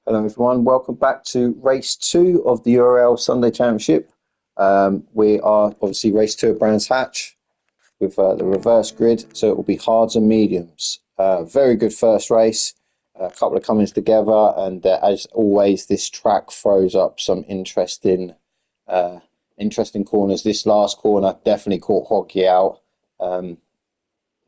Hello everyone, welcome back to race 2 of the URL Sunday Championship. We are obviously race 2 at Brands Hatch with the reverse grid, so it will be hards and mediums. Very good first race, a couple of comings together, and as always this track throws up some interesting corners. This last corner definitely caught Hoggy out,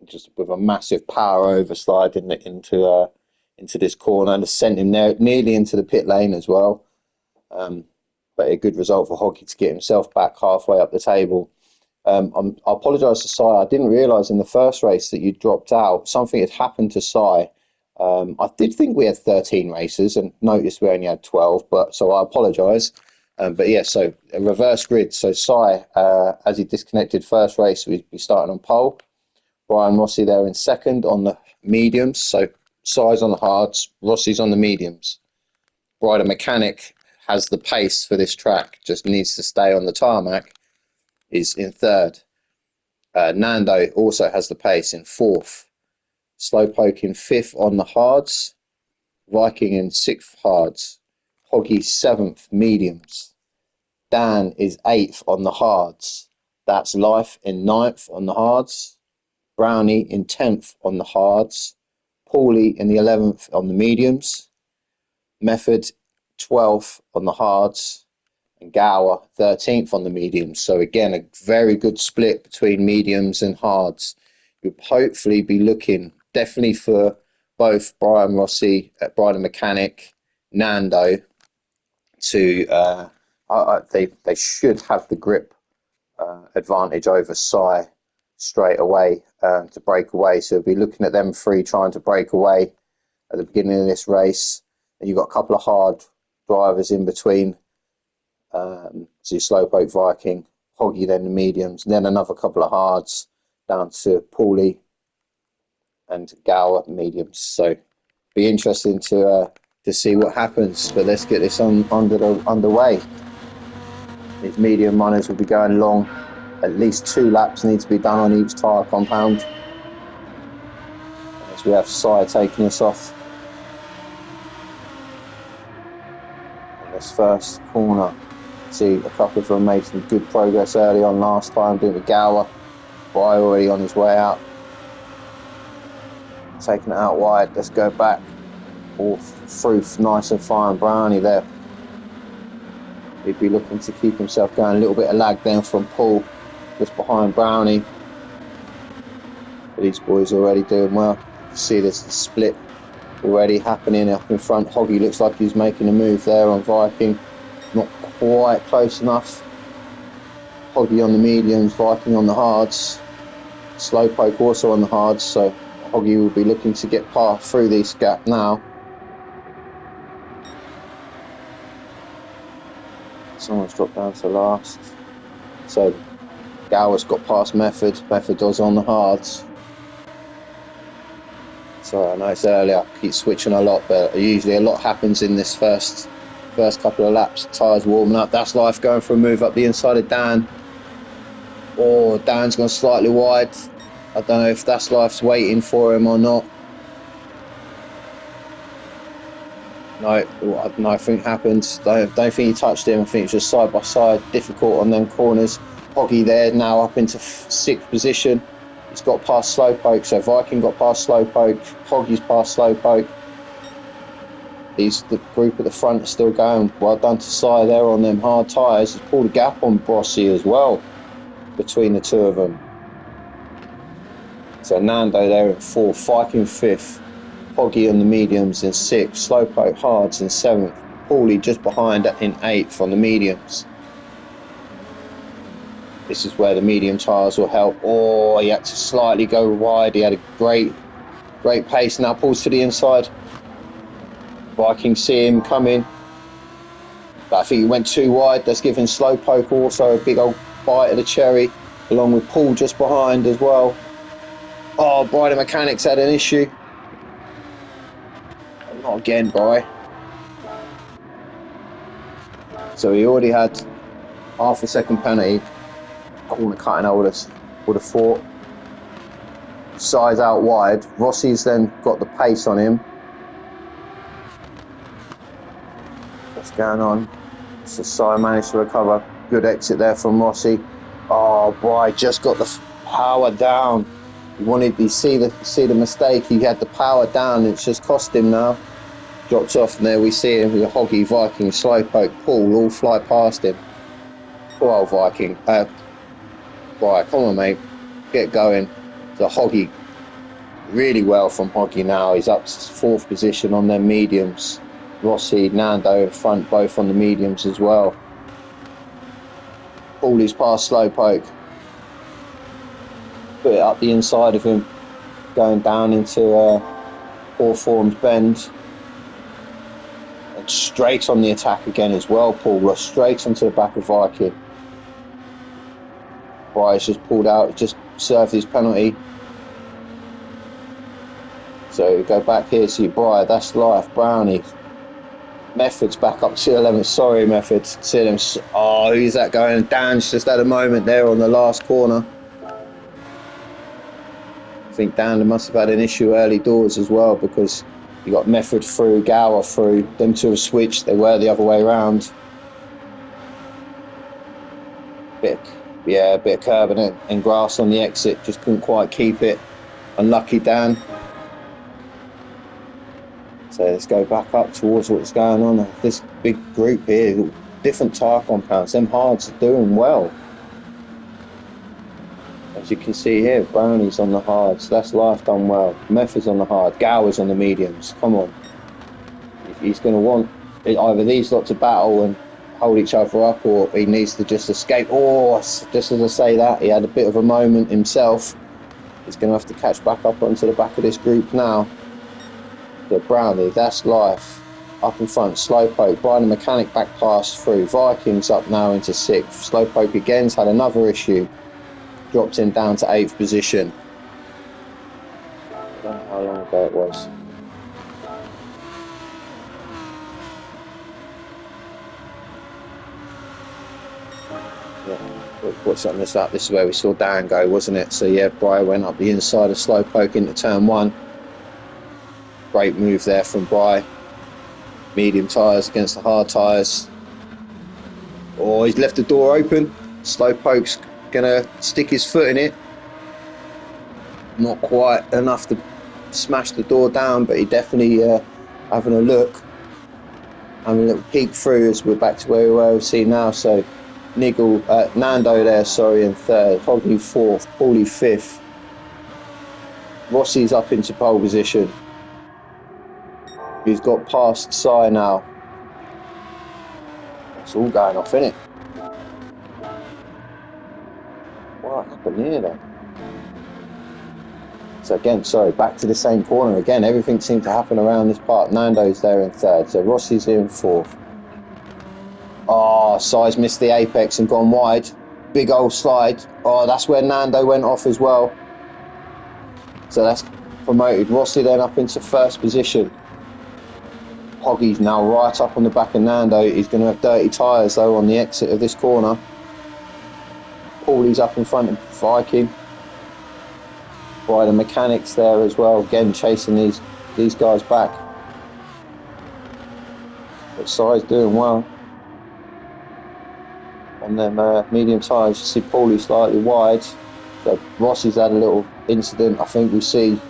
just with a massive power overslide into this corner and sent him nearly into the pit lane as well. But a good result for Hoggy to get himself back halfway up the table. I apologise to Si. I didn't realise in the first race that you dropped out. Something had happened to Si. I did think we had 13 races and noticed we only had 12, so I apologise. But yeah, so a reverse grid. So Si, as he disconnected first race, we started on pole. Brian Rossi there in second on the mediums. So Si's on the hards, Rossi's on the mediums. Brian Mechanic has the pace for this track, just needs to stay on the tarmac, is in third. Nando also has the pace in fourth. Slowpoke in fifth on the hards. Viking in sixth hards. Hoggy seventh mediums. Dan is eighth on the hards. That's Life in ninth on the hards. Brownie in 10th on the hards. Paulie in the 11th on the mediums. Method 12th on the hards. And Gower 13th on the mediums. So again, a very good split between mediums and hards. You'll hopefully be looking definitely for both Brian Rossi, Brian Mechanic, Nando to they should have the grip advantage over Si straight away to break away. So we'll be looking at them three trying to break away at the beginning of this race. And you've got a couple of hard drivers in between. So your Slowpoke, Viking, Hoggy, then the mediums, and then another couple of hards down to Paulie and Gower mediums. So be interesting to see what happens. But let's get this underway. These medium runners will be going long. At least 2 laps need to be done on each tyre compound. As we have Si taking us off on this first corner. See a couple of them made some good progress early on last time, doing the Gower. Bry already on his way out. Taking it out wide, let's go back. All through nice and fine. Brownie there. He'd be looking to keep himself going. A little bit of lag then from Paul, just behind Brownie. But these boys already doing well. You can see this split already happening up in front. Hoggy looks like he's making a move there on Viking. Not quite close enough. Hoggy on the mediums, Viking on the hards. Slowpoke also on the hards, so Hoggy will be looking to get past through this gap now. Someone's dropped down to last. So Gower's got past Method. Method does on the hards. Sorry, I know it's early. I keep switching a lot, but usually a lot happens in this first couple of laps. Tyres warming up. That's Life going for a move up the inside of Dan. Oh, Dan's gone slightly wide. I don't know if That's Life's waiting for him or not. No, nothing happened. Don't think he touched him. I think it's just side by side, difficult on them corners. Hoggy there now up into 6th position. He's got past Slowpoke, so Viking got past Slowpoke. Hoggy's past Slowpoke. The group at the front are still going. Well done to Si there on them hard tyres. He's pulled a gap on Brossi as well between the two of them. So Nando there in 4th, Viking 5th. Hoggy on the mediums in 6th, Slowpoke hards in 7th, Paulie just behind in 8th on the mediums. This is where the medium tyres will help. Oh, he had to slightly go wide. He had a great pace. Now pulls to the inside. Viking see him coming. But I think he went too wide. That's giving Slowpoke also a big old bite of the cherry, along with Paul just behind as well. Oh, Brian Mechanic's had an issue. Not again, Bry. So he already had half a second penalty. Corner cutting, I would have thought. Size out wide. Rossi's then got the pace on him. going on? So Sai managed to recover. Good exit there from Rossi. Oh boy, just got the power down. You see the mistake. He had the power down. It's just cost him now. Drops off, and there we see him with a Hoggy, Viking, Slowpoke, Paul all fly past him. Poor old Viking. Right, come on, mate. Get going. The Hoggy, really well from Hoggy now. He's up to 4th position on their mediums. Rossi, Nando in front, both on the mediums as well. Paulie's past Slowpoke. Put it up the inside of him, going down into Poor Form's Bend. And straight on the attack again as well, Paul Ross, straight onto the back of Viking. Bryce just pulled out, just served his penalty. So go back here, see Bry, that's life, Brownie. Method's back up to 11th, sorry Methods. See them, oh, who's that going? Dan's just had a moment there on the last corner. I think Dan must have had an issue early doors as well, because you got Method through, Gower through, them two have switched, they were the other way around. A bit of curb and grass on the exit, just couldn't quite keep it. Unlucky Dan. So let's go back up towards what's going on. This big group here, different tyre compounds, them hards are doing well. As you can see here, Brownie's on the hards, that's life done well. Method's on the hard, Gower's on the mediums, come on. He's going to want either these lot to battle and hold each other up, or he needs to just escape. Oh, just as I say that, he had a bit of a moment himself. He's going to have to catch back up onto the back of this group now. But Brownie, that's life. Up in front, Slowpoke, Brian the Mechanic back pass through. Vikings up now into 6th. Slowpoke again's had another issue. Dropped him down to 8th position. I don't know how long ago it was. What's on this up? This is where we saw Dan go, wasn't it? So yeah, Bry went up the inside of Slowpoke into turn 1. Great move there from Bry. Medium tyres against the hard tyres. Oh, he's left the door open. Slowpoke's gonna stick his foot in it. Not quite enough to smash the door down, but he definitely having a look. Having a little peek through as we're back to where we were. See now, so Nando there, sorry, in 3rd, Hoggy 4th, Paulie 5th. Rossi's up into pole position. He's got past Sai now. It's all going off, isn't it? What happened here then? So again, sorry, back to the same corner again. Everything seemed to happen around this part. Nando's there in 3rd, so Rossi's here in 4th. Oh, Sai's missed the apex and gone wide. Big old slide. Oh, that's where Nando went off as well. So that's promoted Rossi then up into 1st position. Hoggy's now right up on the back of Nando. He's going to have dirty tyres though on the exit of this corner. Paulie's up in front of Viking. By the Mechanics there as well, again chasing these guys back. But Sai's doing well. On them medium tyres, you see Paulie slightly wide. So Rossi's had a little incident. I think we see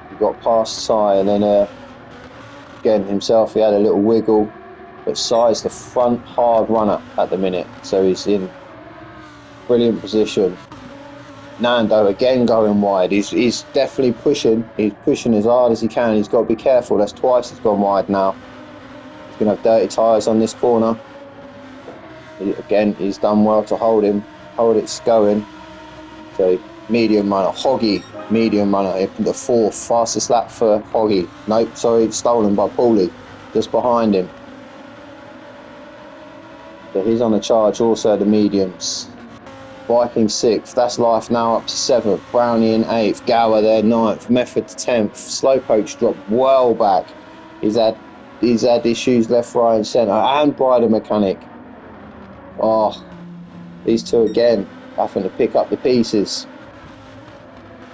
he got past Sai, and then again himself he had a little wiggle. But Sai's the front hard runner at the minute, so he's in brilliant position. Nando again going wide. He's definitely pushing. He's pushing as hard as he can. He's got to be careful. That's twice he's gone wide now. He's going to have dirty tyres on this corner. Again, he's done well to hold it going. So medium runner, Hoggy, medium runner, the 4th, fastest lap for Hoggy. Nope, sorry, stolen by Paulie, just behind him. So he's on the charge also, the mediums. Viking 6th, that's life now up to 7th, Brownie in 8th, Gower there 9th, Method 10th, Slowpoke's dropped well back. He's had issues left, right and centre, and Bry the Mechanic. Oh, these two again having to pick up the pieces.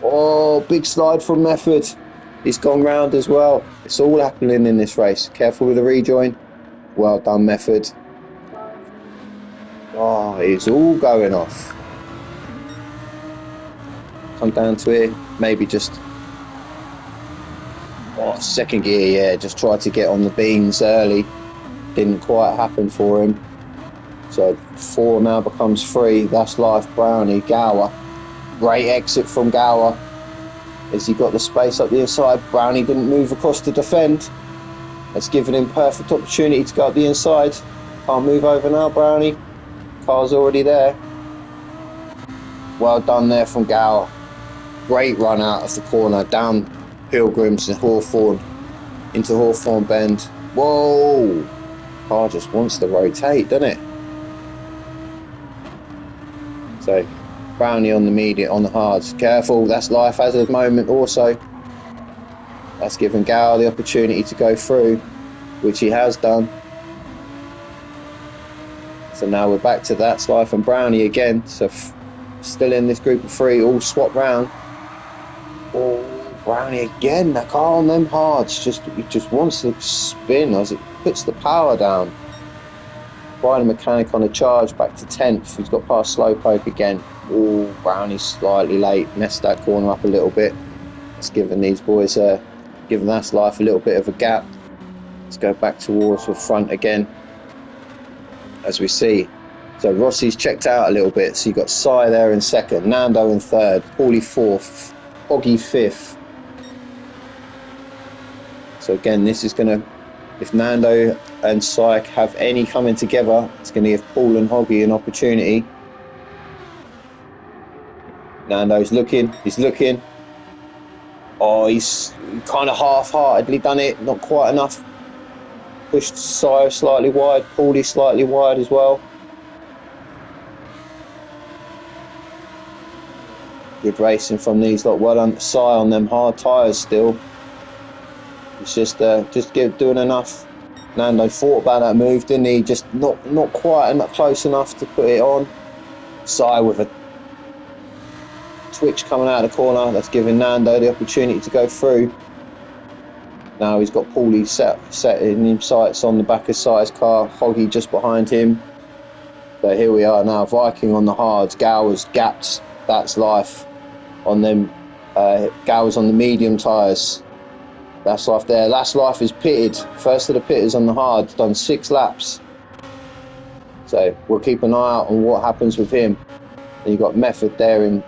Oh, big slide from Method. He's gone round as well. It's all happening in this race. Careful with the rejoin. Well done, Method. Oh, it's all going off. Come down to here. Maybe just... Oh, second gear, yeah. Just tried to get on the beans early. Didn't quite happen for him. So 4 now becomes 3. That's life. Brownie. Gower. Great exit from Gower. As he got the space up the inside. Brownie didn't move across to defend. That's given him perfect opportunity to go up the inside. Can't move over now, Brownie. Car's already there. Well done there from Gower. Great run out of the corner, down Pilgrims and Hawthorne, into Hawthorne Bend. Whoa! Car just wants to rotate, doesn't it? So, Brownie on the medium, on the hards. Careful, that's life hazard moment also. That's given Gower the opportunity to go through, which he has done. So now we're back to That's Life and Brownie again. So still in this group of 3, all swap round. Oh, Brownie again. That car on them hards he just wants to spin as it puts the power down. Riding Mechanic on a charge back to 10th. He's got past Slowpoke again. Oh, Brownie's slightly late. Messed that corner up a little bit. It's given these boys given That's Life a little bit of a gap. Let's go back towards the front again. As we see, so Rossi's checked out a little bit. So you got Sai there in 2nd, Nando in 3rd, Paulie 4th, Hoggy 5th. So again, this is going to, if Nando and Sai have any coming together, it's going to give Paul and Hoggy an opportunity. Nando's looking, he's looking. Oh, he's kind of half-heartedly done it, not quite enough. Pushed Sai slightly wide, Paulie slightly wide as well. Good racing from these lot. Well done, Sai on them hard tyres still. It's just doing enough. Nando thought about that move, didn't he? Just not quite close enough to put it on. Sai with a twitch coming out of the corner. That's giving Nando the opportunity to go through. Now he's got Paulie set in his sights on the back of Sai's car. Hoggy just behind him. So here we are now. Viking on the hards. Gower's gapped. That's Life on them. Gower's on the medium tyres. That's Life there. That's Life is pitted. First of the pitters on the hards. Done 6 laps. So we'll keep an eye out on what happens with him. And you've got Method there in.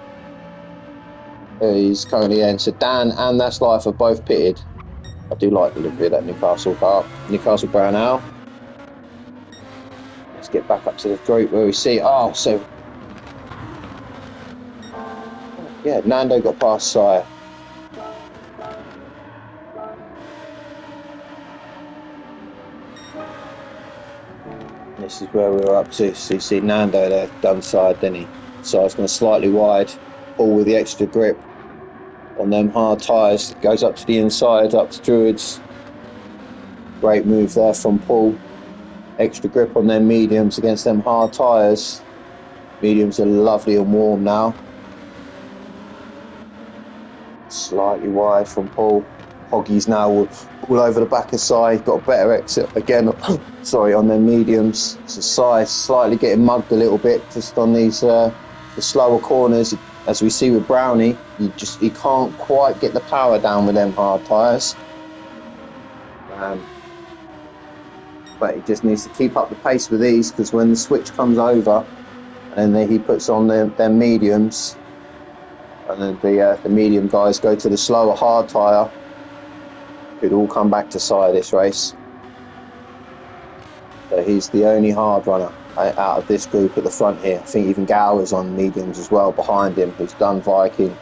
He's currently in. So Dan and That's Life are both pitted. I do like the look of that Newcastle car. Newcastle Brown Owl. Let's get back up to the group where we see. Oh, so. Yeah, Nando got past Sire. This is where we were up to. So you see Nando there, done side, didn't he? Sire's going slightly wide. All with the extra grip on them hard tyres. Goes up to the inside, up to Druids. Great move there from Paul. Extra grip on them mediums against them hard tyres. Mediums are lovely and warm now. Slightly wide from Paul. Hoggy's now all over the back of Sai. Got a better exit again. Sorry, on them mediums. So Sai slightly getting mugged a little bit just on these the slower corners. As we see with Brownie, he can't quite get the power down with them hard tyres. But he just needs to keep up the pace with these, because when the switch comes over and then he puts on them mediums, and then the medium guys go to the slower hard tyre, could all come back to Sai this race. So he's the only hard runner out of this group at the front here. I think even Gower's on mediums as well behind him, who's done Viking.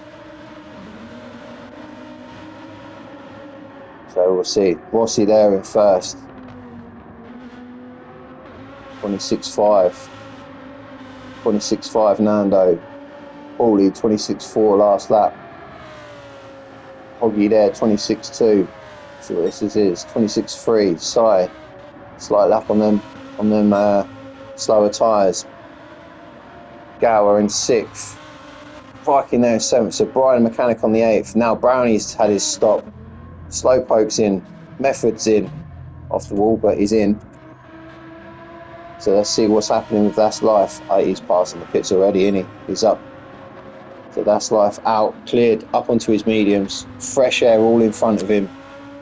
So we'll see. Rossi there in first. 26.5. 26.5 Nando. Paulie 26.4 last lap. Hoggy there 26.2. See what this is 26.3. Sai. Slight lap on them slower tyres. Gower in 6th. Viking there in 7th. So Brian Mechanic on the 8th. Now Brownie's had his stop. Slowpoke's in, Method's in, off the wall, but he's in. So let's see what's happening with That's Life. He's passing the pits already, isn't he? He's up. So That's Life out, cleared up onto his mediums. Fresh air all in front of him.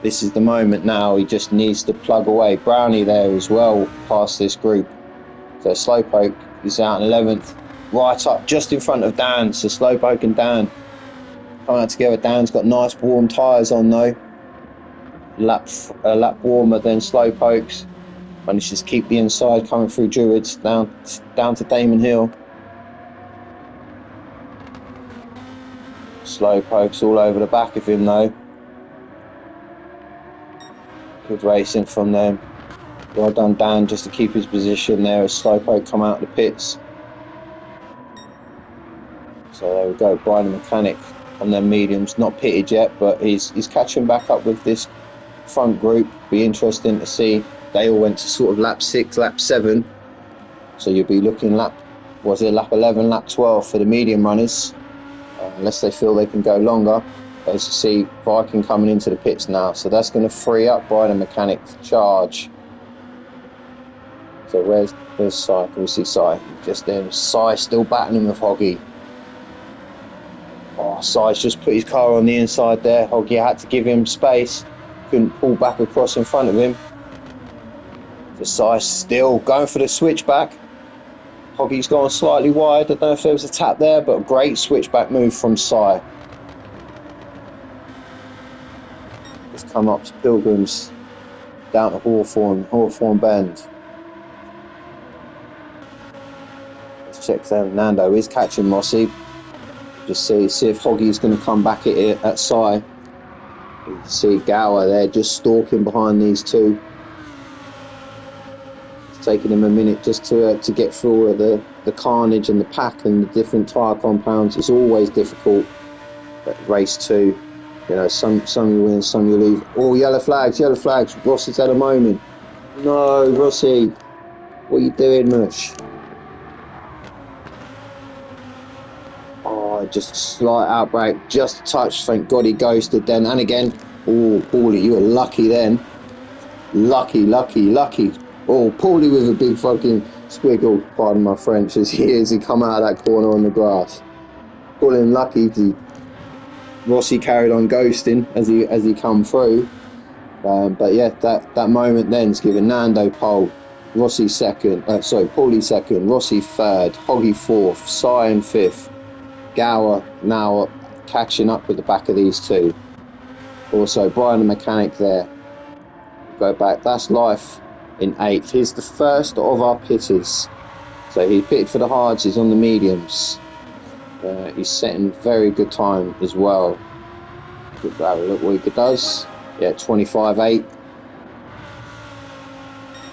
This is the moment now. He just needs to plug away. Brownie there as well, past this group. So Slowpoke is out in 11th. Right up, just in front of Dan. So Slowpoke and Dan coming out together. Dan's got nice warm tyres on though. A lap warmer than Slowpoke's. Manages to keep the inside coming through Druids down to Damon Hill. Slowpoke's all over the back of him though. Good racing from them. Well done Dan just to keep his position there as Slowpoke come out of the pits. So there we go, Brian the Mechanic on their mediums, not pitted yet, but he's catching back up with this front group. Be interesting to see. They all went to sort of lap 6, lap 7. So you'll be looking lap 11, lap 12 for the medium runners. Unless they feel they can go longer. As you see, Viking coming into the pits now. So that's going to free up Brian the Mechanic to charge. So where's Sai? Can we see Sai? Just then. Sai still battling with Hoggy. Oh, Sai's just put his car on the inside there. Hoggy had to give him space. Couldn't pull back across in front of him. So Sai still going for the switchback. Hoggy's gone slightly wide. I don't know if there was a tap there, but a great switchback move from Sai. Let's come up to Pilgrims. Down to Hawthorne Bend. Check them. Nando is catching Mossy. Just see if Hoggy's going to come back at it at Sai. You can see Gower there just stalking behind these two. It's taking him a minute just to get through all of the carnage and the pack and the different tyre compounds. It's always difficult at race 2. You know, some you win, some you lose. Oh, yellow flags. Rossi's had a moment. No, Rossi, what are you doing, mush? Just a slight outbreak, just a touch. Thank God he ghosted then. And again, oh, Paulie, you were lucky then. Lucky. Oh, Paulie with a big fucking squiggle, pardon my French, as he come out of that corner on the grass. Call him lucky. Rossi carried on ghosting as he come through. But yeah, that moment then's given Nando pole, Paulie second, Rossi third, Hoggy fourth, Sai in fifth. Gower now catching up with the back of these two. Also, Brian the Mechanic there. Go back. That's Life in 8th. He's the first of our pitters. So he pitted for the hards. He's on the mediums. He's setting very good time as well. Have a look what he does. Yeah, 25.8.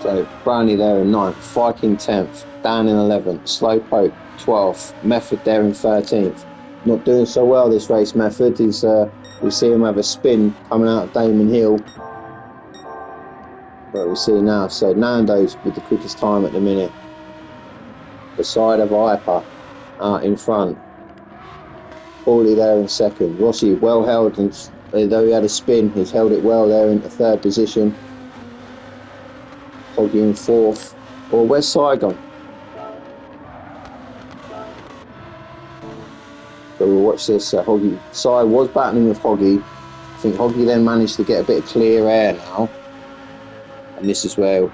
So Brownie there in 9th. Viking 10th. Dan in 11th. Slowpoke 12th, Method there in 13th. Not doing so well this race, Method. We see him have a spin coming out of Damon Hill. But we see now, so Nando's with the quickest time at the minute. Beside of Viper out in front. Paulie there in second. Rossi well held, and though he had a spin, he's held it well there into 3rd position. Hoggy in 4th. Or where's Saigon? So we'll watch this. Hoggy. Sai was battling with Hoggy. I think Hoggy then managed to get a bit of clear air now. And this is where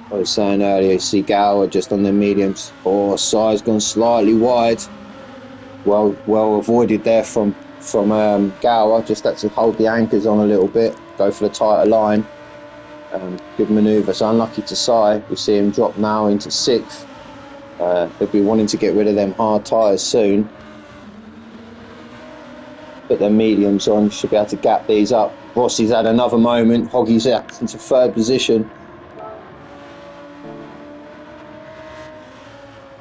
I was saying earlier, you see Gower just on their mediums. Oh, Sai's gone slightly wide. Well avoided there from Gower. Just had to hold the anchors on a little bit. Go for the tighter line. Good manoeuvre. So unlucky to Sai. We see him drop now into 6th. They'll be wanting to get rid of them hard tyres soon. Put their mediums on, should be able to gap these up. Rossi's had another moment. Hoggy's out into 3rd position.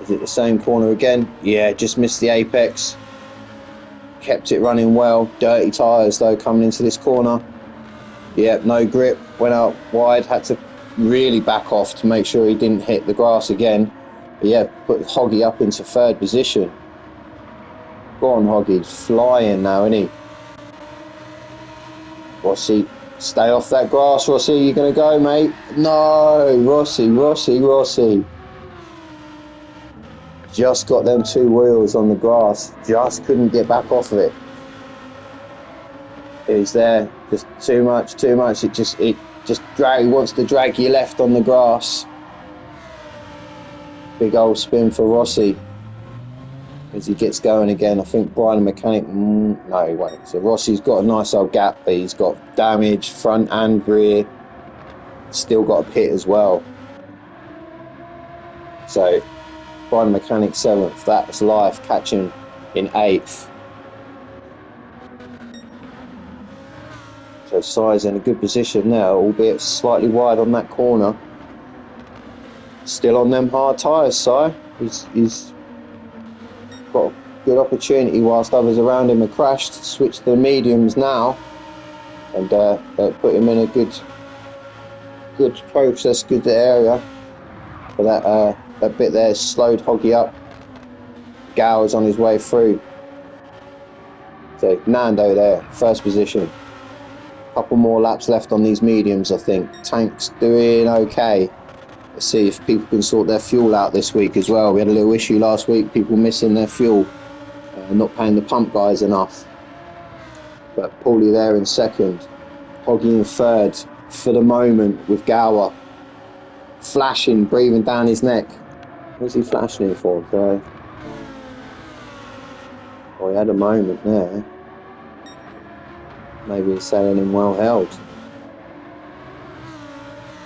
Is it the same corner again? Yeah, just missed the apex. Kept it running well. Dirty tyres though coming into this corner. Yeah, no grip. Went out wide. Had to really back off to make sure he didn't hit the grass again. But yeah, put Hoggy up into 3rd position. Go on, Hoggy. Flying now, isn't he? Rossi, stay off that grass, Rossi. You're going to go, mate. No, Rossi. Just got them 2 wheels on the grass. Just couldn't get back off of it. It was there. Just too much. It just wants to drag you left on the grass. Big old spin for Rossi as he gets going again. I think Brian the mechanic, no, he won't. So Rossi's got a nice old gap, but he's got damage front and rear. Still got a pit as well. So Brian the mechanic 7th. That's life catching in 8th. So Si's in a good position now, albeit slightly wide on that corner. Still on them hard tyres, Si. He's got a good opportunity whilst others around him have crashed to switch to the mediums now, and put him in a good process, good area. But that bit there slowed Hoggy up. Gower's on his way through. So Nando there, first position. Couple more laps left on these mediums, I think. Tank's doing okay. Let's see if people can sort their fuel out this week as well. We had a little issue last week, people missing their fuel, not paying the pump guys enough. But Paulie there in 2nd, Hoggy in 3rd for the moment with Gower flashing, breathing down his neck. What's he flashing in for? Oh, he had a moment there. Maybe he's selling him well held.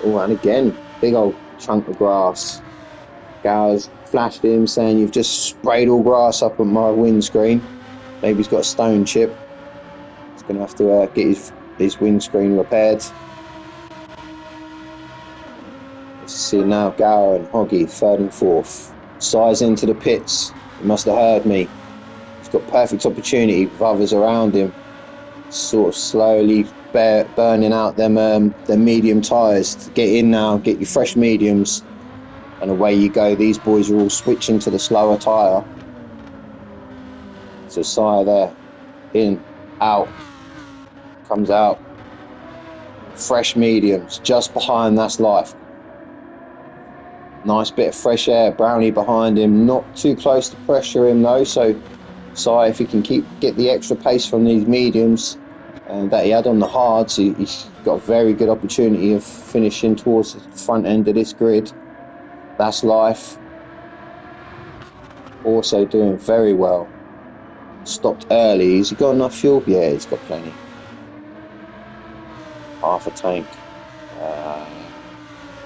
Oh, and again, big old chunk of grass. Gower's flashed him saying, "You've just sprayed all grass up on my windscreen." Maybe he's got a stone chip. He's going to have to get his windscreen repaired. Let's see now, Gower and Hoggy, 3rd and 4th. Si's into the pits. He must have heard me. He's got perfect opportunity with others around him. Sort of slowly burning out them medium tyres. To get in now, get your fresh mediums, and away you go. These boys are all switching to the slower tyre. So Si there, in, out, comes out. Fresh mediums, just behind, that's life. Nice bit of fresh air, Brownie behind him, not too close to pressure him though, so Si, if he can get the extra pace from these mediums that he had on the hards, he's got a very good opportunity of finishing towards the front end of this grid. That's life. Also doing very well. Stopped early. Has he got enough fuel? Yeah, he's got plenty. Half a tank.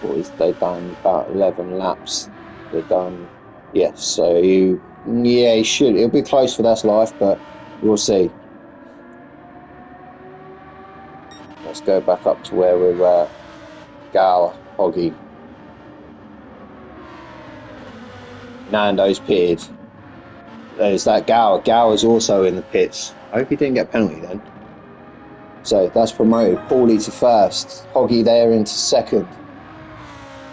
What is they done? About 11 laps. They're done. Yes, so he should. It'll be close for that's life, but we'll see. Let's go back up to where we're Gower, Hoggy. Nando's pitted. There's that Gower. Gower's also in the pits. I hope he didn't get a penalty then. So that's promoted. Paulie to 1st. Hoggy there into 2nd.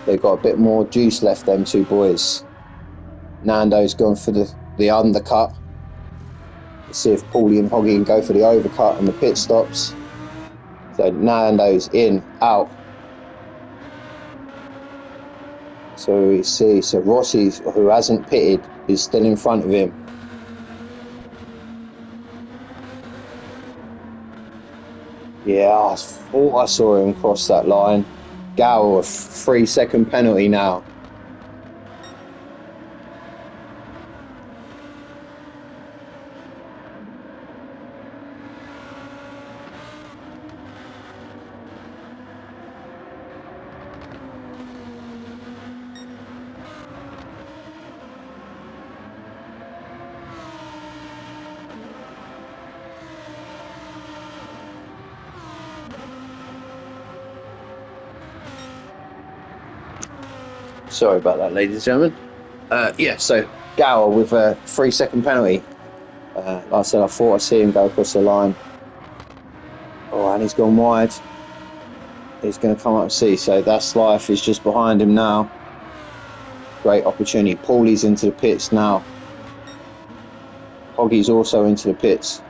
They've got a bit more juice left, them 2 boys. Nando's gone for the undercut. Let's see if Paulie and Hoggy can go for the overcut on the pit stops. So Nando's in, out. So we see, so Rossi, who hasn't pitted, is still in front of him. Yeah, I thought I saw him cross that line. Gower, a 3-second penalty now. Sorry about that, ladies and gentlemen. So Gower with a 3-second penalty. Like I said, I thought I see him go across the line. Oh, and he's gone wide. He's going to come up and see. So that's life. He's just behind him now. Great opportunity. Paulie's into the pits now. Hoggy's also into the pits.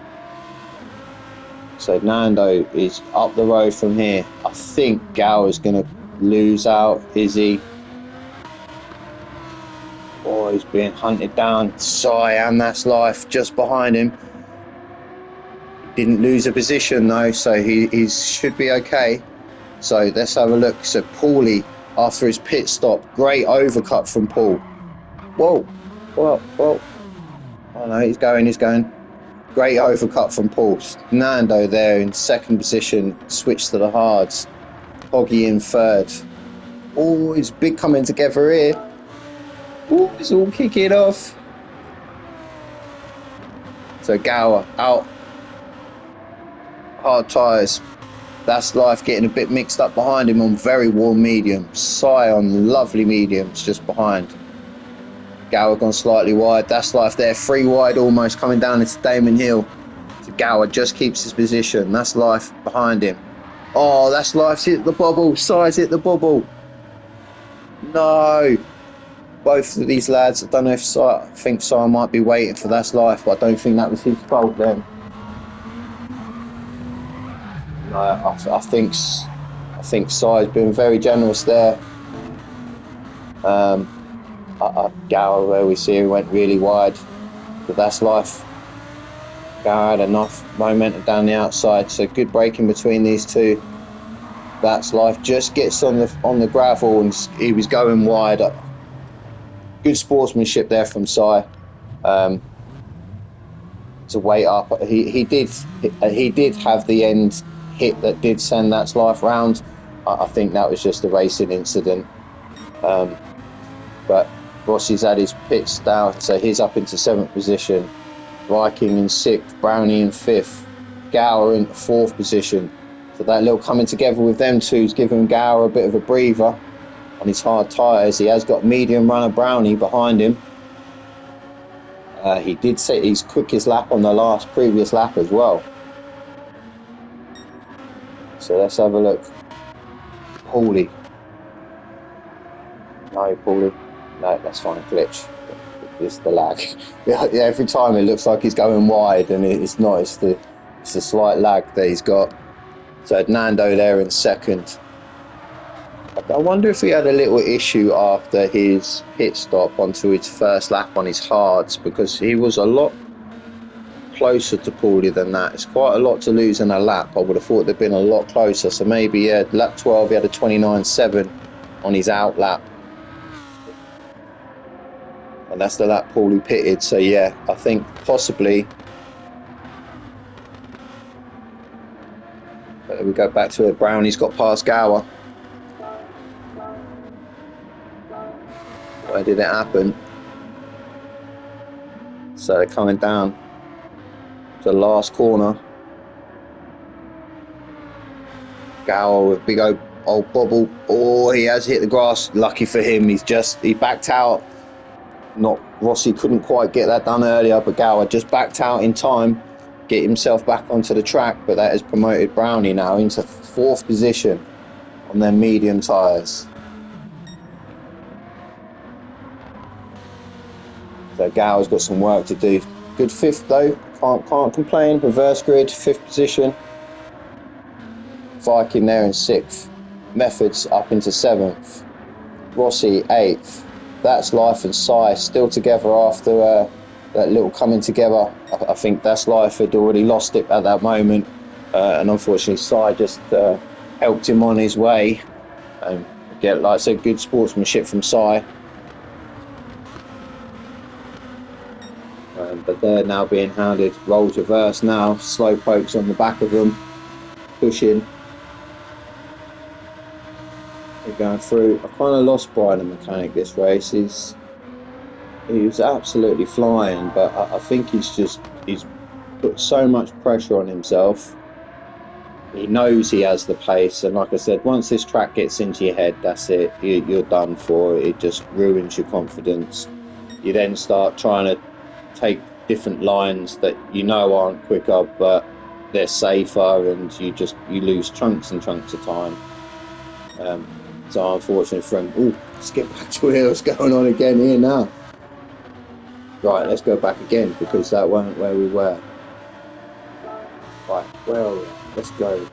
So Nando is up the road from here. I think Gower's going to lose out. Is he? Oh, he's being hunted down. And That's Life just behind him. He didn't lose a position though, so he should be okay. So let's have a look. So Paulie, after his pit stop, great overcut from Paul. Whoa, whoa. Oh no, he's going. Great overcut from Paul. Nando there in second position, switched to the hards. Hoggy in third. Oh, it's big coming together here. Oh, it's all kicking off. So Gower out. Hard tyres. That's Life getting a bit mixed up behind him on very warm mediums. Sai on lovely mediums just behind. Gower gone slightly wide. That's Life there. 3 wide almost coming down into Damon Hill. So Gower just keeps his position. That's Life behind him. Oh, That's Life's hit the bubble. Sai's hit the bubble. No. Both of these lads, I don't know if I think Sai might be waiting for That's Life, but I don't think that was his fault then. No, I think Sai's been very generous there. Gower, where we see him, went really wide, but That's Life. Gower had enough momentum down the outside, so good braking between these two. That's Life just gets on the gravel, and he was going wide. Good sportsmanship there from Sai. To wait up, he did have the end hit that did send That's Life round. I think that was just a racing incident. But Rossi's had his pits down, so he's up into 7th position. Viking in 6th, Brownie in 5th, Gower in 4th position. So that little coming together with them two is giving Gower a bit of a breather on his hard tyres. He has got medium runner Brownie behind him. He did set his quickest lap on the previous lap as well. So let's have a look. Paulie. No, Paulie. No, that's fine. Glitch. It's the lag. Yeah, every time it looks like he's going wide, and it's not. It's the slight lag that he's got. So Nando there in 2nd. I wonder if he had a little issue after his pit stop onto his first lap on his hards, because he was a lot closer to Paulie than that. It's quite a lot to lose in a lap. I would have thought they'd been a lot closer. So maybe lap 12 he had a 29.7 on his out lap, and that's the lap Paulie pitted. So yeah, I think possibly we go back to it. Brownie's got past Gower. Where did it happen? So they're coming down to the last corner. Gower with big old bubble. Oh, he has hit the grass. Lucky for him, he backed out. Rossi couldn't quite get that done earlier, but Gower just backed out in time, get himself back onto the track. But that has promoted Brownie now into 4th position on their medium tyres. So Gower's got some work to do. Good 5th though, can't complain. Reverse grid, 5th position. Viking there in 6th. Methods up into 7th. Rossi 8th. That's Life and Sai still together after that little coming together. I think That's Life had already lost it at that moment, and unfortunately Sai just helped him on his way. Get, like I said, good sportsmanship from Sai. But they're now being hounded. Rolls reverse now. Slow pokes on the back of them. Pushing. They're going through. I kind of lost Brian the mechanic this race. He was absolutely flying, but I think he's put so much pressure on himself. He knows he has the pace, and like I said, once this track gets into your head, that's it. You're done for. It just ruins your confidence. You then start trying to take different lines that you know aren't quicker, but they're safer, and you lose chunks and chunks of time. So unfortunately for him, let's get back to what's going on again here now. Right, let's go back again, because that weren't where we were. Right, Well, let's go.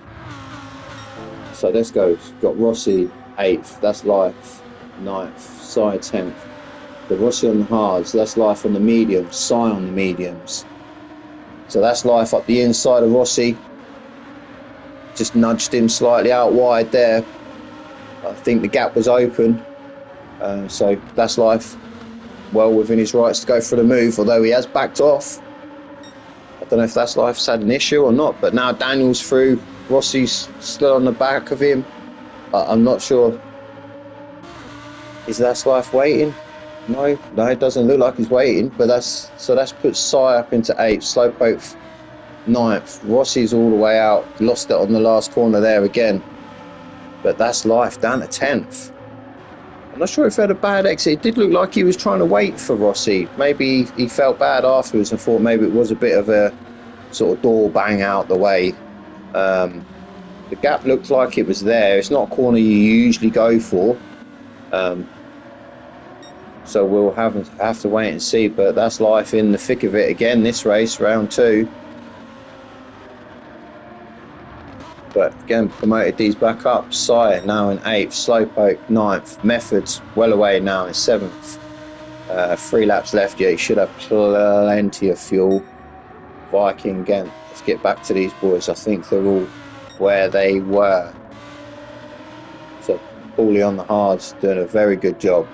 So let's go. Got Rossi 8th, that's life. 9th, Sai 10th. The Rossi on the hards, that's life on the mediums. Sai on the mediums. So that's life up the inside of Rossi. Just nudged him slightly out wide there. I think the gap was open. So that's life. Well within his rights to go for the move, although he has backed off. I don't know if that's life's had an issue or not, but now Daniel's through. Rossi's still on the back of him. I'm not sure. Is that's life waiting? No, it doesn't look like he's waiting. But that's put Sai up into 8th, Slowpoke 9th. Rossi's all the way out. Lost it on the last corner there again. But that's life down to 10th. I'm not sure if he had a bad exit. It did look like he was trying to wait for Rossi. Maybe he felt bad afterwards and thought maybe it was a bit of a sort of door bang out the way. The gap looked like it was there. It's not a corner you usually go for. So we'll have to wait and see. But that's life in the thick of it again this race, round 2. But again, promoted these back up. Sai now in 8th, Slowpoke 9th, Methods well away now in 7th. 3 laps left. Yeah, he should have plenty of fuel. Viking again. Let's get back to these boys. I think they're all where they were. So Paulie on the hards doing a very good job.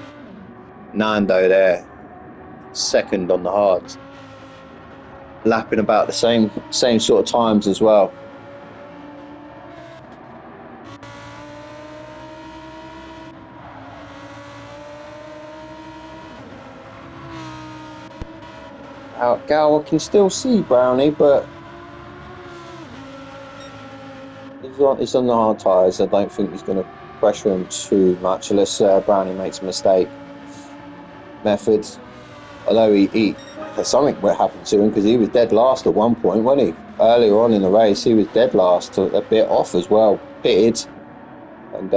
Nando there, 2nd on the hards, lapping about the same sort of times as well. Gal can still see Brownie, but he's on the hard tyres. I don't think he's going to pressure him too much unless Brownie makes a mistake. Methods, although he something happened to him because he was dead last at one point, wasn't he? Earlier on in the race, he was dead last, a bit off as well, pitted, and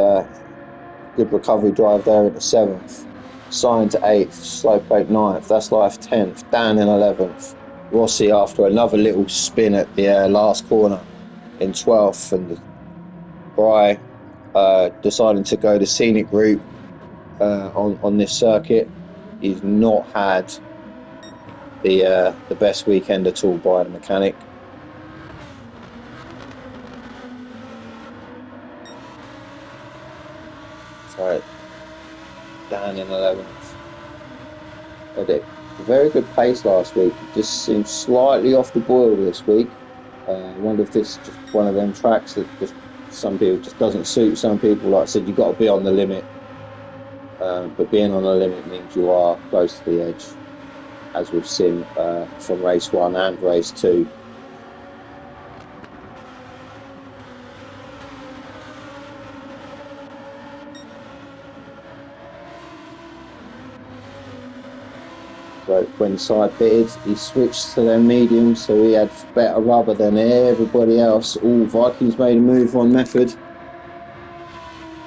good recovery drive there at the 7th. Sign to 8th, Slowpoke 9th, that's life 10th, Dan in 11th. Rossi after another little spin at the last corner in 12th, and Bry deciding to go the scenic route on this circuit. He's not had the best weekend at all by the mechanic. So Dan in 11th. Had a very good pace last week. Just seemed slightly off the boil this week. I wonder if this is just one of them tracks that just some people just doesn't suit some people. Like I said, you've got to be on the limit. But being on the limit means you are close to the edge, as we've seen from race 1 and race 2. So when Sai pitted, he switched to their mediums, so he had better rubber than everybody else. All Vikings made a move on Method.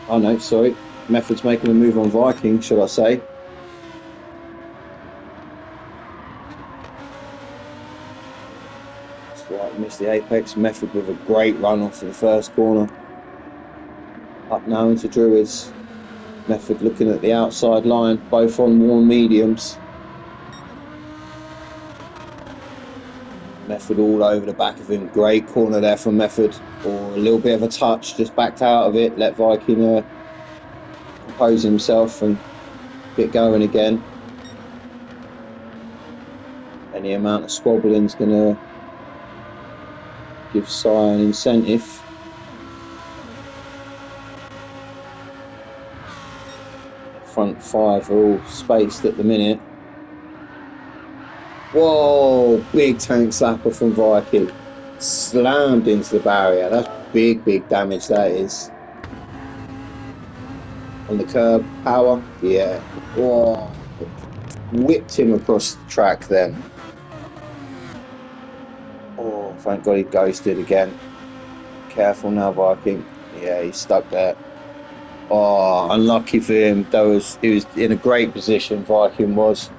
Oh no, sorry. Method's making a move on Viking, should I say. Right, missed the apex. Method with a great run off in the first corner. Up now into Druids. Method looking at the outside line, both on warm mediums. Method all over the back of him. Great corner there from Method. Or a little bit of a touch, just backed out of it. Let Viking compose himself and get going again. Any amount of squabbling's going to give Sai an incentive. Front 5 are all spaced at the minute. Whoa, big tank slapper from Viking. Slammed into the barrier. That's big damage, that is. On the curb, power, yeah. Whoa. Whipped him across the track then. Oh, thank God he ghosted again. Careful now, Viking. Yeah, he's stuck there. Oh, unlucky for him. He was in a great position, Viking was.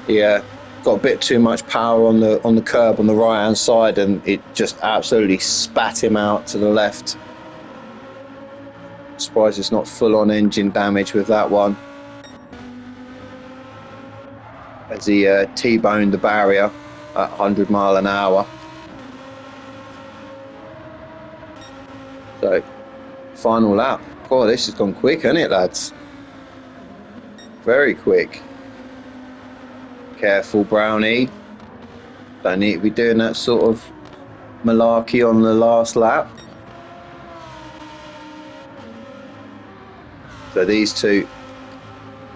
Yeah. got a bit too much power on the curb on the right hand side, and it just absolutely spat him out to the left. Surprised it's not full on engine damage with that one, as he T-boned the barrier at 100 mile an hour. So final lap. Oh, this has gone quick, hasn't it, lads? Very quick. Careful, Brownie. Don't need to be doing that sort of malarkey on the last lap. So these two,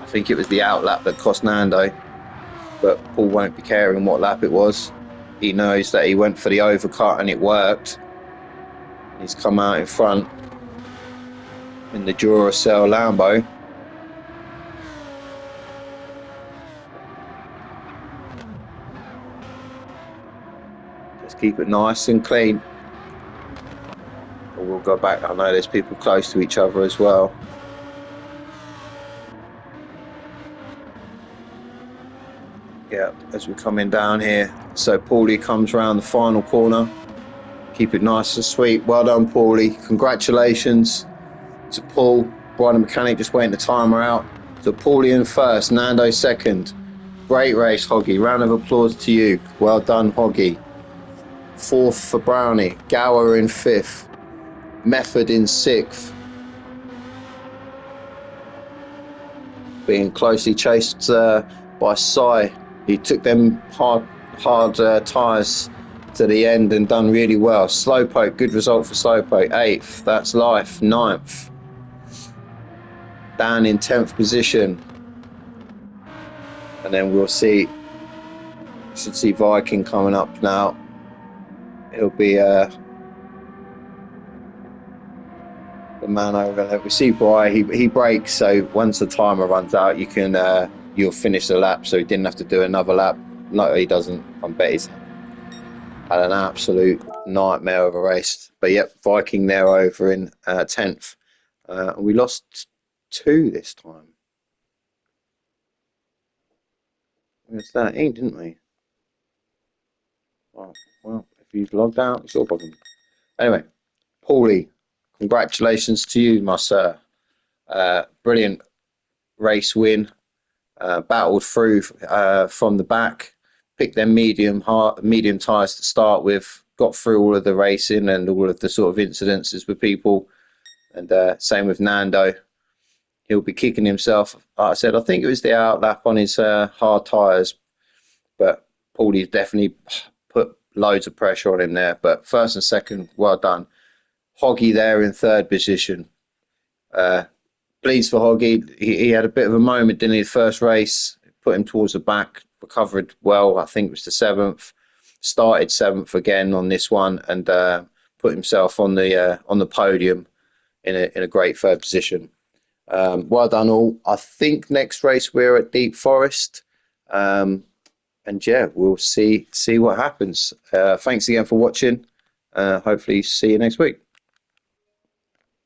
I think it was the out lap that cost Nando, but Paul won't be caring what lap it was. He knows that he went for the overcut and it worked. He's come out in front in the Duracell Lambo. Just keep it nice and clean. Or we'll go back. I know there's people close to each other as well. Yeah, as we're coming down here. So Paulie comes around the final corner. Keep it nice and sweet. Well done, Paulie. Congratulations to Paul. Brian the mechanic just waiting the timer out. So Paulie in first, Nando second. Great race, Hoggy. Round of applause to you. Well done, Hoggy. Fourth for Brownie. Gower in fifth. Method in sixth. Being closely chased by Sai. He took them hard tyres to the end and done really well. Slowpoke, good result for Slowpoke. 8th, that's life. 9th. Dan in 10th position. And then we'll see, should see Viking coming up now. He'll be the man over there. We see Bry, he breaks, so once the timer runs out, you can you'll finish the lap, so he didn't have to do another lap. No, he doesn't. I bet he's had an absolute nightmare of a race. But yep, Viking there over in 10th. We lost 2 this time. We lost 13, didn't we? Oh, well, if he's logged out, it's your problem. Anyway, Paulie, congratulations to you, my sir. Brilliant race win. Battled through from the back, picked their medium tyres to start with, got through all of the racing and all of the sort of incidences with people, and same with Nando. He'll be kicking himself. Like I said, I think it was the out lap on his hard tyres, but Paulie's definitely put loads of pressure on him there. But first and second, well done. Hoggy there in third position. Pleased for Hoggy. He had a bit of a moment in his first race, put him towards the back, recovered well. I think it was the 7th, started 7th again on this one, and put himself on the podium in a great third position. Well done all. I think next race we're at Deep Forest, and yeah, we'll see what happens. Thanks again for watching. Hopefully see you next week.